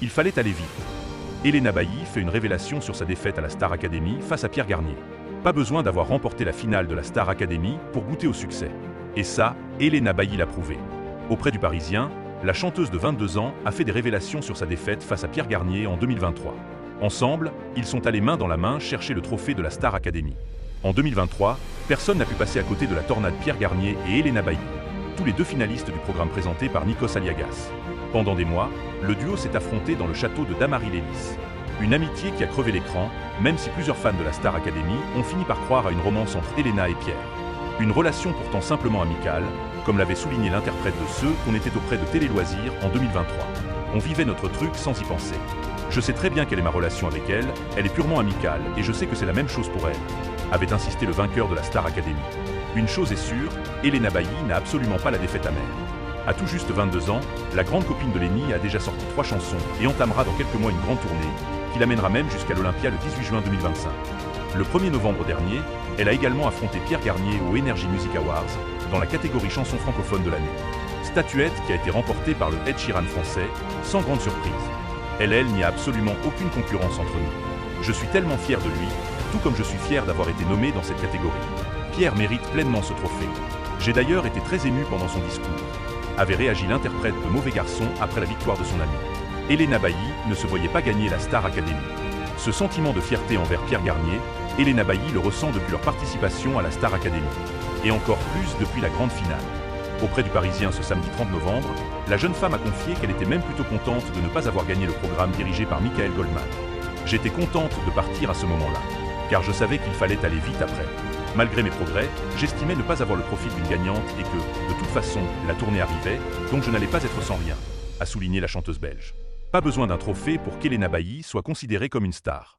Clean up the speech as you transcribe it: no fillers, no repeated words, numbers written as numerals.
Il fallait aller vite. Elena Bailly fait une révélation sur sa défaite à la Star Academy face à Pierre Garnier. Pas besoin d'avoir remporté la finale de la Star Academy pour goûter au succès. Et ça, Elena Bailly l'a prouvé. Auprès du Parisien, la chanteuse de 22 ans a fait des révélations sur sa défaite face à Pierre Garnier en 2023. Ensemble, ils sont allés main dans la main chercher le trophée de la Star Academy. En 2023, personne n'a pu passer à côté de la tornade Pierre Garnier et Elena Bailly, tous les deux finalistes du programme présenté par Nikos Aliagas. Pendant des mois, le duo s'est affronté dans le château de Damary-Lélis. Une amitié qui a crevé l'écran, même si plusieurs fans de la Star Academy ont fini par croire à une romance entre Elena et Pierre. Une relation pourtant simplement amicale, comme l'avait souligné l'interprète de Ceux qu'on était auprès de Télé Loisirs en 2023. On vivait notre truc sans y penser. Je sais très bien quelle est ma relation avec elle, elle est purement amicale et je sais que c'est la même chose pour elle, avait insisté le vainqueur de la Star Academy. Une chose est sûre, Elena Bailly n'a absolument pas la défaite amère. À tout juste 22 ans, la grande copine de Lenny a déjà sorti 3 chansons et entamera dans quelques mois une grande tournée, qui l'amènera même jusqu'à l'Olympia le 18 juin 2025. Le 1er novembre dernier, elle a également affronté Pierre Garnier au Energy Music Awards, dans la catégorie chanson francophone de l'année. Statuette qui a été remportée par le Ed Sheeran français, sans grande surprise. Elle n'y a absolument aucune concurrence entre nous. Je suis tellement fier de lui, tout comme je suis fier d'avoir été nommé dans cette catégorie. Pierre mérite pleinement ce trophée. J'ai d'ailleurs été très ému pendant son discours, avait réagi l'interprète de Mauvais Garçon après la victoire de son ami. Elena Bailly ne se voyait pas gagner la Star Academy. Ce sentiment de fierté envers Pierre Garnier, Elena Bailly le ressent depuis leur participation à la Star Academy. Et encore plus depuis la grande finale. Auprès du Parisien ce samedi 30 novembre, la jeune femme a confié qu'elle était même plutôt contente de ne pas avoir gagné le programme dirigé par Michael Goldman. J'étais contente de partir à ce moment-là, car je savais qu'il fallait aller vite après. Malgré mes progrès, j'estimais ne pas avoir le profil d'une gagnante et que, de toute façon, la tournée arrivait, donc je n'allais pas être sans rien, a souligné la chanteuse belge. Pas besoin d'un trophée pour qu'Elena Bailly soit considérée comme une star.